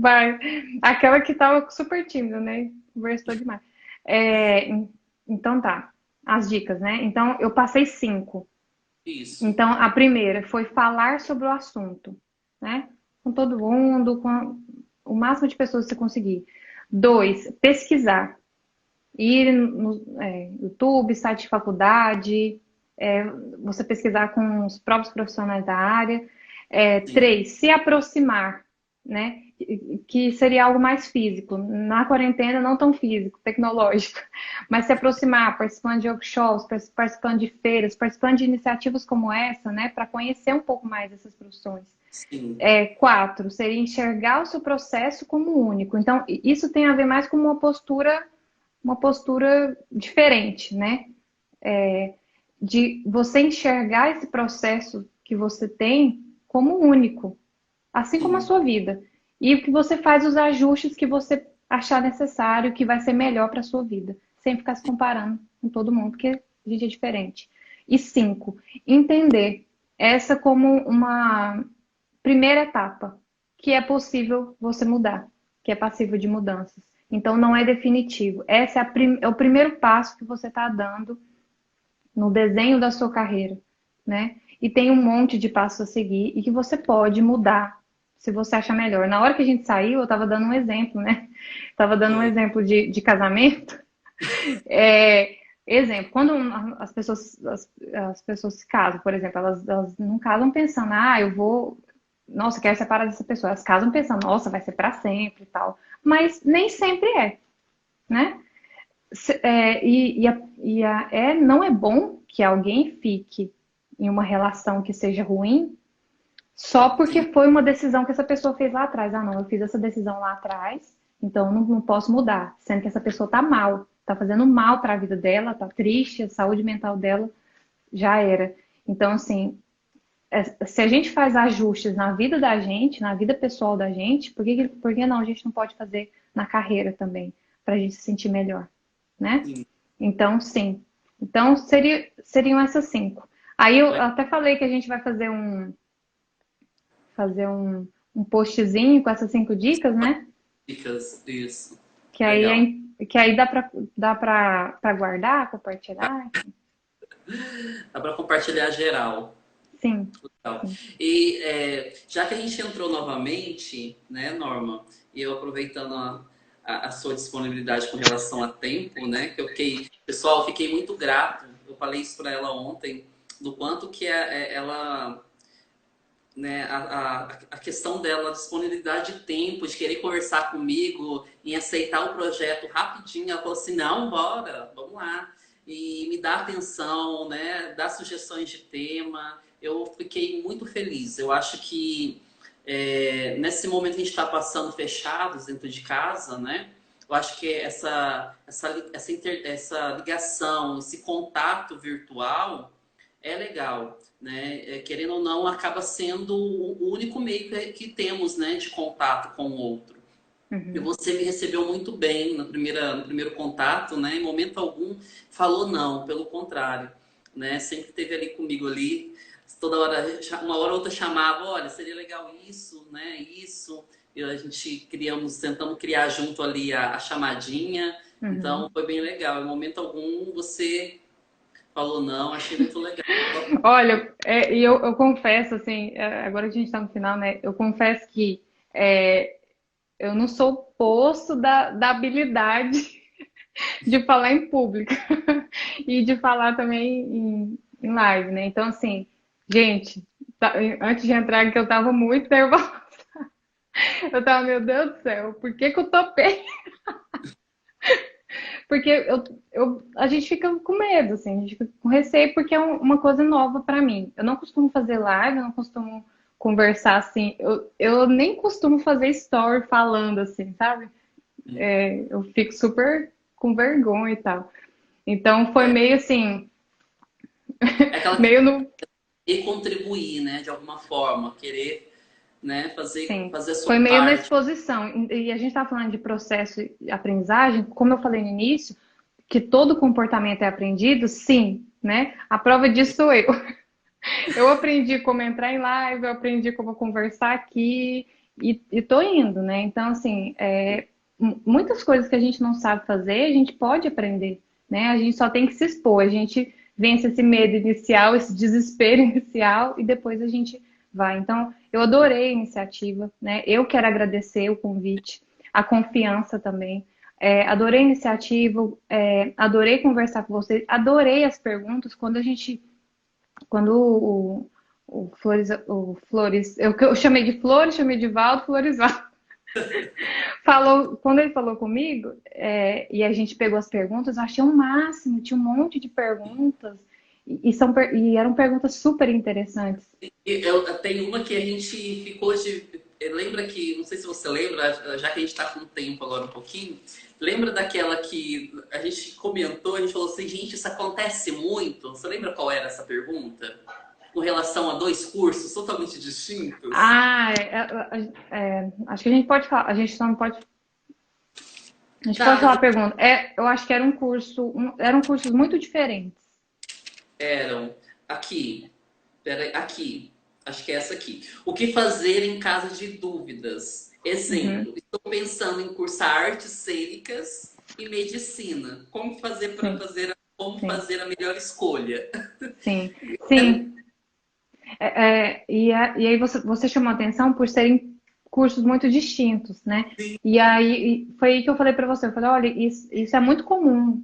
Vai. Aquela que tava super tímida, né? Conversou demais. É, então tá. As dicas, né? Então, eu passei 5. Isso. Então, a primeira foi falar sobre o assunto, né? Com todo mundo, com o máximo de pessoas que você conseguir. 2, pesquisar. Ir no YouTube, site de faculdade, é, você pesquisar com os próprios profissionais da área. Sim. 3, se aproximar, né? Que seria algo mais físico. Na quarentena, não tão físico, tecnológico, mas se aproximar, participando de workshops, participando de feiras, participando de iniciativas como essa, né? Para conhecer um pouco mais essas profissões. Sim. 4, seria enxergar o seu processo como único. Então, isso tem a ver mais com uma postura diferente, né? De você enxergar esse processo que você tem como único, assim como a Sim. sua vida. E o que você faz os ajustes que você achar necessário, que vai ser melhor para a sua vida, sem ficar se comparando com todo mundo, porque a gente é diferente. E 5, entender essa como uma primeira etapa, que é possível você mudar, que é passível de mudanças. Então não é definitivo. Esse é, é o primeiro passo que você está dando no desenho da sua carreira, né? E tem um monte de passos a seguir e que você pode mudar se você achar melhor. Na hora que a gente saiu, eu estava dando um exemplo, né? Estava dando um Oi. exemplo de casamento. É, exemplo, quando as pessoas se casam, por exemplo, elas não casam pensando, ah, eu vou, nossa, eu quero separar dessa pessoa. Elas casam pensando, nossa, vai ser para sempre e tal. Mas nem sempre é, né? Não é bom que alguém fique em uma relação que seja ruim só Sim. porque foi uma decisão que essa pessoa fez lá atrás. Ah, não, eu fiz essa decisão lá atrás, então não posso mudar. Sendo que essa pessoa tá mal, tá fazendo mal para a vida dela, tá triste, a saúde mental dela já era. Então, assim, se a gente faz ajustes na vida da gente, na vida pessoal da gente, por que não a gente não pode fazer na carreira também, para a gente se sentir melhor, né? Sim. Então, sim. Então, seriam essas 5. Aí eu Legal. até falei que a gente vai fazer um postzinho com essas 5 dicas, né? Dicas. Isso. Que aí, Legal. que aí dá para guardar, compartilhar. Dá para compartilhar geral. Sim, Legal. sim. E já que a gente entrou novamente, né, Norma, e eu aproveitando a sua disponibilidade com relação a tempo, né, que eu fiquei, pessoal, eu fiquei muito grato. Eu falei isso para ela ontem, do quanto que ela, né, a questão dela, a disponibilidade de tempo, de querer conversar comigo, em aceitar o projeto rapidinho. Ela falou assim, não, bora, vamos lá. E me dá atenção, né, dá sugestões de tema. Eu fiquei muito feliz. Eu acho que nesse momento que a gente está passando fechados dentro de casa, né? Eu acho que essa ligação, esse contato virtual é legal, né? Querendo ou não, acaba sendo o único meio que temos, né, de contato com o outro. E Uhum. você me recebeu muito bem no primeiro contato, né? Em momento algum falou não, pelo contrário, né? Sempre esteve ali comigo ali, toda hora, uma hora ou outra chamava, olha, seria legal isso, né? Isso. E a gente tentamos criar junto ali a chamadinha. Então Uhum. foi bem legal. Em momento algum você falou não, achei muito legal. Olha, e eu confesso, assim, agora que a gente está no final, né? Eu confesso que eu não sou o poço da habilidade de falar em público e de falar também em live, né? Então, assim, gente, antes de entrar aqui eu tava muito nervosa. Eu tava, meu Deus do céu, por que que eu topei? Porque a gente fica com medo, assim, a gente fica com receio porque é uma coisa nova pra mim. Eu não costumo fazer live, eu não costumo conversar assim, eu nem costumo fazer story falando assim, sabe? Eu fico super com vergonha e tal. Então foi É, meio assim, é aquela meio no. querer contribuir, né, de alguma forma, querer, né, Sim, fazer a sua foi meio na parte. exposição. E a gente está falando de processo de aprendizagem, como eu falei no início, que todo comportamento é aprendido, sim, né? A prova disso sou eu. Eu aprendi como entrar em live, eu aprendi como conversar aqui. e tô indo, né? Então, assim, muitas coisas que a gente não sabe fazer, a gente pode aprender, né? A gente só tem que se expor, a gente vence esse medo inicial, esse desespero inicial e depois a gente vai. Então, eu adorei a iniciativa, né? Eu quero agradecer o convite, a confiança também. Adorei a iniciativa, adorei conversar com vocês, adorei as perguntas. Quando o Flores, eu chamei de Flores, chamei de Valdo, Floresvaldo, quando ele falou comigo, e a gente pegou as perguntas, eu achei o máximo, tinha um monte de perguntas, e eram perguntas super interessantes. Eu tenho uma que a gente ficou de. Lembra que, não sei se você lembra, já que a gente está com o tempo agora um pouquinho, lembra daquela que a gente comentou, a gente falou assim, gente, isso acontece muito? Você lembra qual era essa pergunta? Com relação a dois cursos totalmente distintos? Acho que a gente pode falar, a gente só não pode. A gente pode Tá, falar a pergunta. Eu acho que era um curso, eram cursos muito diferentes. eram. Aqui. Pera, aqui. Acho que é essa aqui. O que fazer em caso de dúvidas? Uhum, Exemplo, estou pensando em cursar artes cênicas e medicina. Como fazer para sim, fazer, como sim, fazer a melhor escolha? sim, sim. E aí você chamou a atenção por serem cursos muito distintos, né? E aí foi aí que eu falei para você, eu falei, olha, isso é muito comum.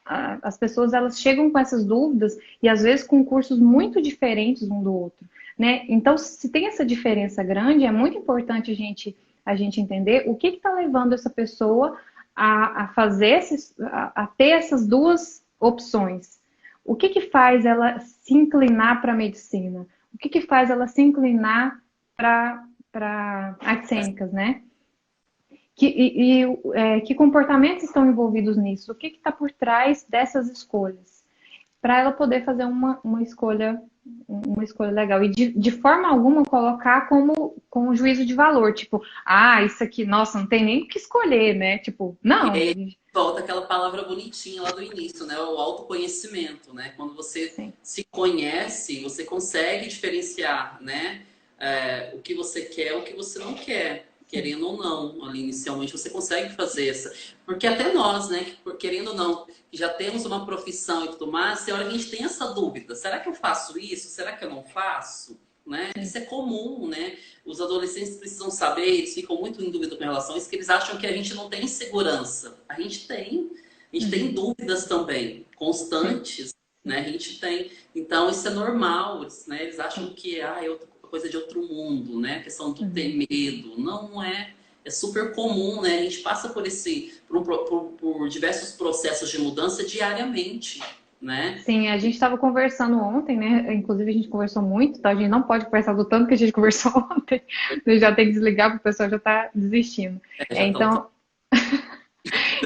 As pessoas elas chegam com essas dúvidas e às vezes com cursos muito diferentes um do outro, né? Então, se tem essa diferença grande, é muito importante a gente entender o que está levando essa pessoa a fazer a ter essas duas opções. O que faz ela se inclinar para a medicina? O que faz ela se inclinar para artes cênicas, né? Que comportamentos estão envolvidos nisso? O que está por trás dessas escolhas? Para ela poder fazer uma escolha legal. E de forma alguma colocar com um juízo de valor. Tipo, isso aqui, nossa, não tem nem o que escolher, né? Tipo, E não. aí volta aquela palavra bonitinha lá do início, né? O autoconhecimento, né? Quando você Sim. se conhece, você consegue diferenciar, né? O que você quer, o que você não quer, querendo ou não. Ali inicialmente você consegue fazer essa, porque até nós, né? Querendo ou não, que já temos uma profissão e tudo mais, tem hora que a gente tem essa dúvida: será que eu faço isso? Será que eu não faço? Né? Sim. Isso é comum, né? Os adolescentes precisam saber, eles ficam muito em dúvida com relação a isso, que eles acham que a gente não tem segurança. A gente tem Uhum. dúvidas também, Sim. constantes, né? A gente tem. Então, isso é normal, né? Eles acham Sim. que é outra coisa de outro mundo, né? A questão do ter Uhum. medo. Não é. É super comum, né? A gente passa por diversos processos de mudança diariamente, né? Sim, a gente estava conversando ontem, né? Inclusive a gente conversou muito, tá? A gente não pode conversar do tanto que a gente conversou ontem. A gente já tem que desligar porque o pessoal já está desistindo. Já estão.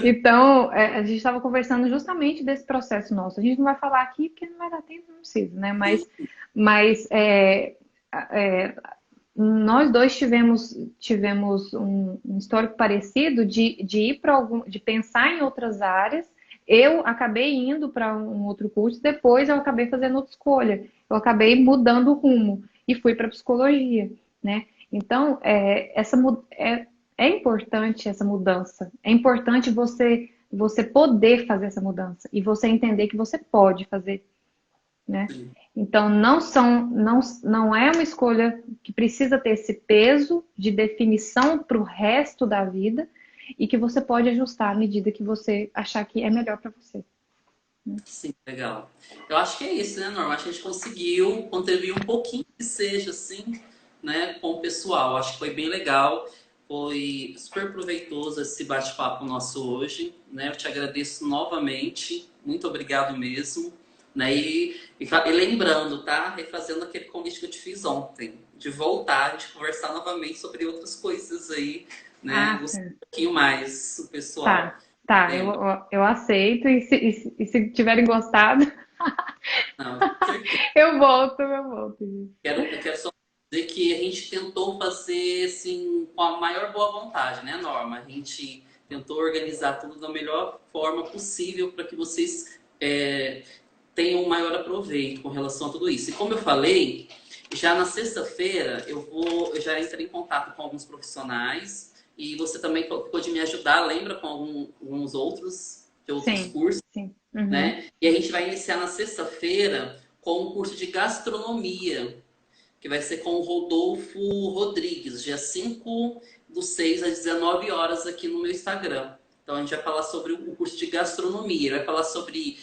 Então, a gente estava conversando justamente desse processo nosso. A gente não vai falar aqui porque não vai dar tempo, não precisa, né? Mas nós dois tivemos um histórico parecido de ir para de pensar em outras áreas. Eu acabei indo para um outro curso, depois eu acabei fazendo outra escolha. Eu acabei mudando o rumo e fui para psicologia, né? Então, é importante essa mudança. É importante você poder fazer essa mudança e você entender que você pode fazer, né? Então, não é uma escolha que precisa ter esse peso de definição para o resto da vida e que você pode ajustar à medida que você achar que é melhor para você. Sim, legal. Eu acho que é isso, né, Norma? Acho que a gente conseguiu contribuir um pouquinho que seja assim, né, com o pessoal. Acho que foi bem legal. Foi super proveitoso esse bate-papo nosso hoje, né? Eu te agradeço novamente. Muito obrigado mesmo. Né? E lembrando, tá? Refazendo aquele convite que eu te fiz ontem, de voltar, de conversar novamente sobre outras coisas aí, né? Ah, Gostei sim. um pouquinho mais o pessoal. Tá, eu, Lembra? eu aceito e se tiverem gostado, Não, com certeza. eu volto. Eu quero só dizer que a gente tentou fazer assim, com a maior boa vontade, né, Norma? A gente tentou organizar tudo da melhor forma possível para que vocês tenham o maior aproveito com relação a tudo isso. E como eu falei, Já na sexta-feira, eu já entrei em contato com alguns profissionais e você também pode me ajudar, lembra, com alguns outros, de outros Sim, cursos, sim. Uhum. né? E a gente vai iniciar na sexta-feira com um curso de gastronomia, que vai ser com o Rodolfo Rodrigues, dia 5/6 às 19 horas aqui no meu Instagram. Então a gente vai falar sobre o curso de gastronomia, ele vai falar sobre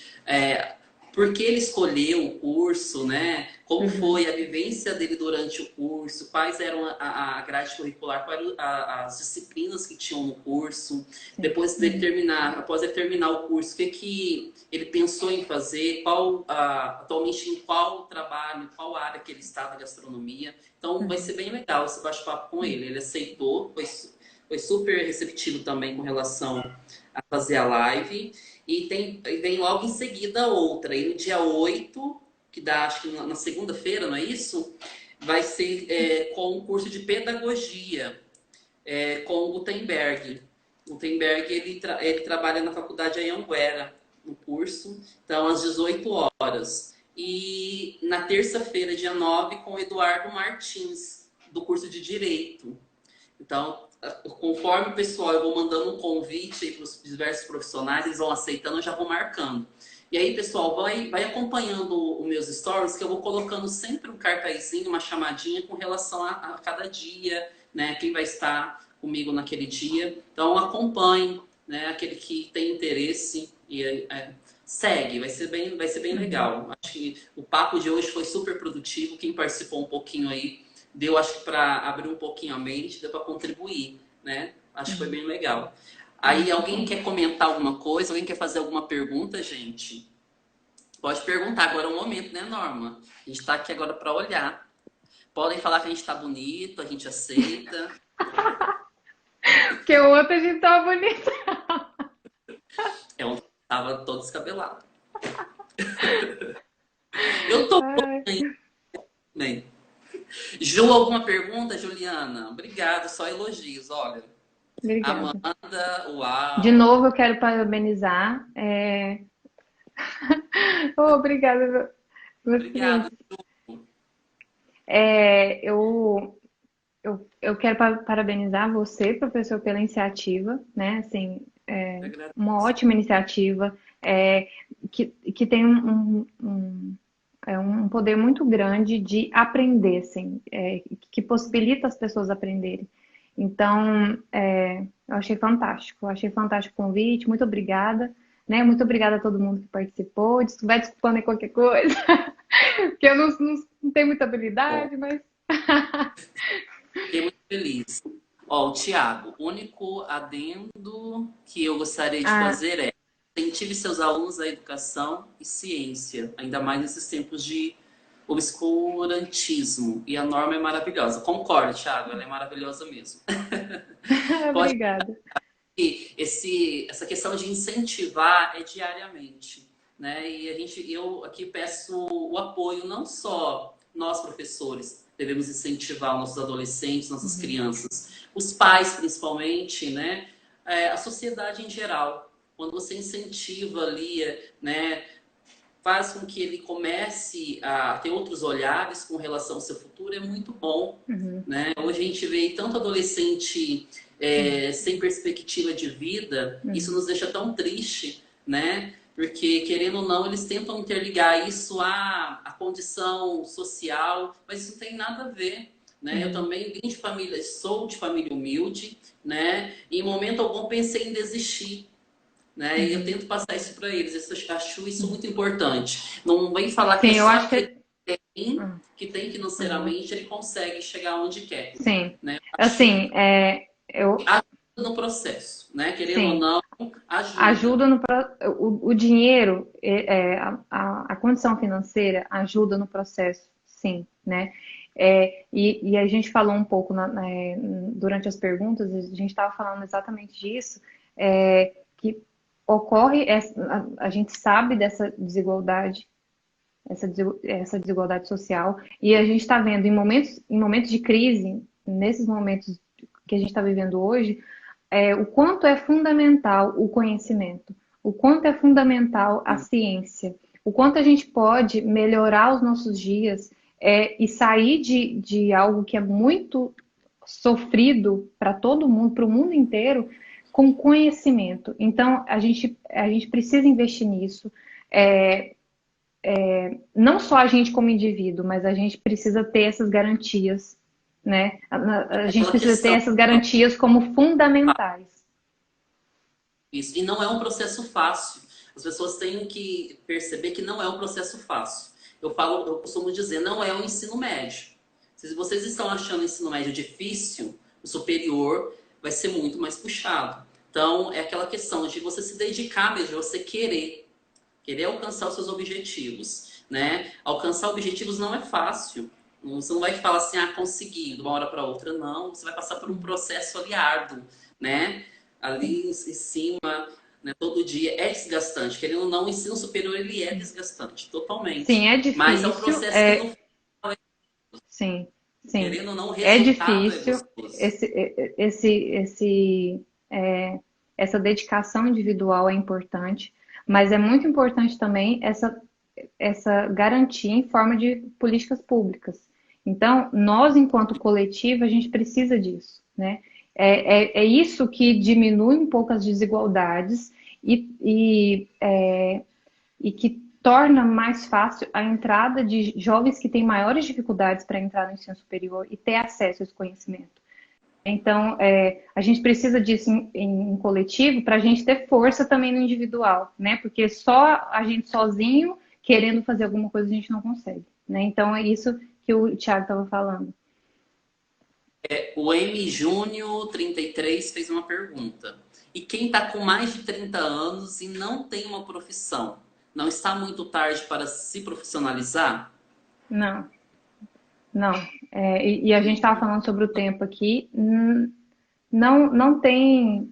por que ele escolheu o curso, né? Como Uhum. foi a vivência dele durante o curso, quais eram a grade curricular, quais eram as disciplinas que tinham no curso. Sim. Depois dele Uhum. terminar, após ele terminar o curso, o que, que ele pensou em fazer, atualmente em qual trabalho, em qual área que ele está da gastronomia. Então vai Uhum. ser bem legal esse bate-papo com ele. Ele aceitou, foi super receptivo também com relação a fazer a live. E vem logo em seguida outra. E no dia 8, que dá acho que na segunda-feira, não é isso? Vai ser com um curso de pedagogia com o Gutenberg. O Gutenberg ele trabalha na faculdade Anhanguera, no curso, então às 18 horas. E na terça-feira, dia 9, com o Eduardo Martins, do curso de Direito. Então, conforme o pessoal, eu vou mandando um convite para os diversos profissionais, eles vão aceitando, eu já vou marcando. E aí, pessoal, vai acompanhando os meus stories, que eu vou colocando sempre um cartazinho, uma chamadinha com relação a cada dia, né? Quem vai estar comigo naquele dia. Então, acompanhe, né? Aquele que tem interesse e segue, vai ser bem Uhum. legal. Acho que o papo de hoje foi super produtivo. Quem participou um pouquinho aí deu, acho que para abrir um pouquinho a mente, deu para contribuir, né? Acho que foi Uhum. bem legal. Ah, Aí, que alguém bom. quer comentar alguma coisa? Alguém quer fazer alguma pergunta, gente? Pode perguntar. Agora é o momento, né, Norma? A gente está aqui agora para olhar. Podem falar que a gente está bonito, a gente aceita. Porque o outro a gente tava bonito. É um tava todo descabelado. Eu tô Ai, bem. Ju, alguma pergunta, Juliana? Obrigado, só elogios. Olha, obrigada. Amanda, De uau. novo, eu quero parabenizar. Oh, obrigada, meus Obrigado, crianças. Ju. Eu quero parabenizar você, professor, pela iniciativa, né? Assim, Eu agradeço. uma ótima iniciativa, que tem um poder muito grande de aprender, assim, que possibilita as pessoas aprenderem. Então, eu achei fantástico o convite, muito obrigada, né? Muito obrigada a todo mundo que participou. Vai desculpando aí qualquer coisa, porque eu não tenho muita Bom, habilidade, mas. fiquei muito feliz. Ó, o Tiago, o único adendo que eu gostaria de Ah, fazer é incentive seus alunos à educação e ciência, ainda mais nesses tempos de obscurantismo. E a norma é maravilhosa. Concordo, Thiago, ela é maravilhosa mesmo. Pode obrigada. essa questão de incentivar é diariamente, né? E eu aqui peço o apoio, não só nós professores devemos incentivar nossos adolescentes, nossas Uhum. crianças, os pais principalmente, né? A sociedade em geral. Quando você incentiva ali, né? Faz com que ele comece a ter outros olhares com relação ao seu futuro, é muito bom, Uhum. né? Hoje a gente vê tanto adolescente Sim. sem perspectiva de vida, isso Uhum. nos deixa tão triste, né? Porque, querendo ou não, eles tentam interligar isso à condição social, mas isso não tem nada a ver, né? Eu Uhum. também vim de família, sou de família humilde, né? E em momento algum pensei em desistir, né? E eu Uhum. tento passar isso para eles. Eu acho isso muito importante. Não vem falar que é Sim, eu só acho aquele que. que tem Uhum. financeiramente, ele consegue chegar onde quer, Sim. né? Eu acho Assim, eu. ajuda no processo, né? Querendo ou Sim. não, ajuda. Ajuda o dinheiro, a condição financeira ajuda no processo, sim, né? E a gente falou um pouco durante as perguntas, a gente estava falando exatamente disso, que ocorre, a gente sabe dessa desigualdade, essa desigualdade social, e a gente está vendo em momentos de crise, nesses momentos que a gente está vivendo hoje, o quanto é fundamental o conhecimento, o quanto é fundamental a ciência, o quanto a gente pode melhorar os nossos dias e sair de algo que é muito sofrido para todo mundo, para o mundo inteiro, com conhecimento. Então, a gente precisa investir nisso. É, não só a gente como indivíduo, mas a gente precisa ter essas garantias, né? A gente Aquela precisa ter questão. essas garantias como fundamentais. Isso. E não é um processo fácil. As pessoas têm que perceber que não é um processo fácil. Eu costumo dizer, não é o ensino médio. Se vocês estão achando o ensino médio difícil, o superior vai ser muito mais puxado. Então, é aquela questão de você se dedicar mesmo, de você querer alcançar os seus objetivos, né? Alcançar objetivos não é fácil. Você não vai falar assim, consegui, de uma hora para outra, não. Você vai passar por um processo ali árduo, né? Ali em cima, né? Todo dia é desgastante. Querendo ou não, o ensino superior ele é desgastante, Sim, totalmente. é Mas é um difícil, processo que no sim, sim. querendo ou não, o É resultado é difícil gostoso. essa dedicação individual é importante, mas é muito importante também essa garantia em forma de políticas públicas. Então, nós, enquanto coletivo, a gente precisa disso, né? É isso que diminui um pouco as desigualdades e que torna mais fácil a entrada de jovens que têm maiores dificuldades para entrar no ensino superior e ter acesso a esse conhecimento. Então, a gente precisa disso em coletivo para a gente ter força também no individual, né? Porque só a gente sozinho, querendo fazer alguma coisa, a gente não consegue, né? Então, é isso que o Thiago estava falando. O M Júnior 33 fez uma pergunta. E quem está com mais de 30 anos e não tem uma profissão, não está muito tarde para se profissionalizar? Não, não. E a gente estava falando sobre o tempo aqui. Não tem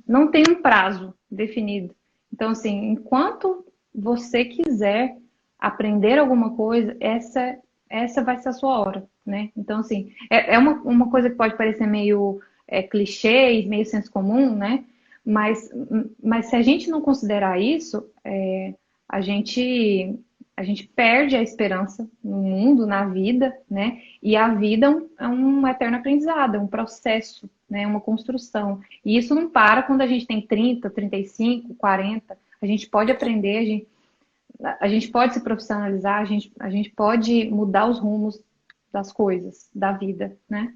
um prazo definido. Então, assim, enquanto você quiser aprender alguma coisa, essa vai ser a sua hora, né? Então, assim, é uma coisa que pode parecer meio clichê e meio senso comum, né? Mas, mas se a gente não considerar isso, a gente, a gente perde a esperança no mundo, na vida, né? E a vida é um eterno aprendizado, é um processo, né? Uma construção. E isso não para quando a gente tem 30, 35, 40. A gente pode aprender, a gente pode se profissionalizar, a gente pode mudar os rumos das coisas, da vida, né?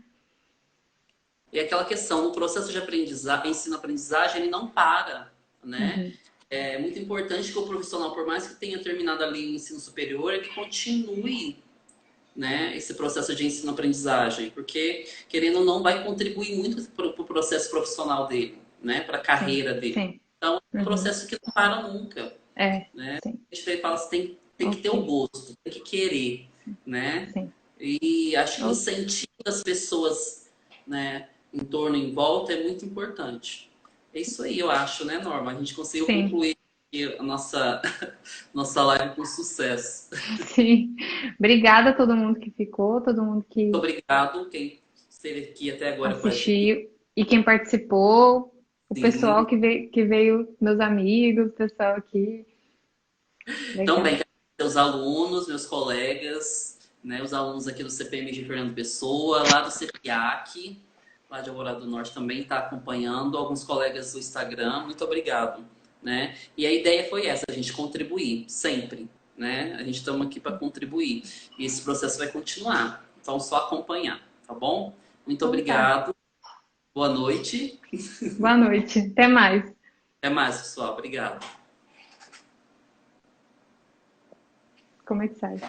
E aquela questão, o processo de ensino-aprendizagem, ele não para, né? Uhum. É muito importante que o profissional, por mais que tenha terminado ali o ensino superior, ele continue, né, esse processo de ensino-aprendizagem, porque, querendo ou não, vai contribuir muito para o processo profissional dele, né, para a Sim, carreira dele. sim. Então, é um Uhum. processo que não para nunca, né? Sim. A gente fala assim, tem que ter o Ok. gosto, tem que querer, né? Sim. E acho que o Ok. incentivo das pessoas, né, em torno, em volta, é muito importante. É isso aí, eu acho, né, Norma? A gente conseguiu Sim. concluir a nossa, nossa live com sucesso. Sim. Obrigada a todo mundo que ficou, todo mundo Muito que obrigado, quem esteve aqui até agora com a gente. assistiu e quem participou, o pessoal Sim. que veio, meus amigos, o pessoal aqui. Também Legal. quero agradecer os alunos, meus colegas, né, os alunos aqui do CPM de Fernando Pessoa, lá do CEPIAC, lá de Alvorada do Norte também está acompanhando, alguns colegas do Instagram, muito obrigado, né? E a ideia foi essa, a gente contribuir, sempre, né? A gente estamos aqui para contribuir e esse processo vai continuar, então só acompanhar, tá bom? Muito Então tá. obrigado, boa noite, Boa noite. Até mais. até mais, pessoal, obrigado. Como é que sai?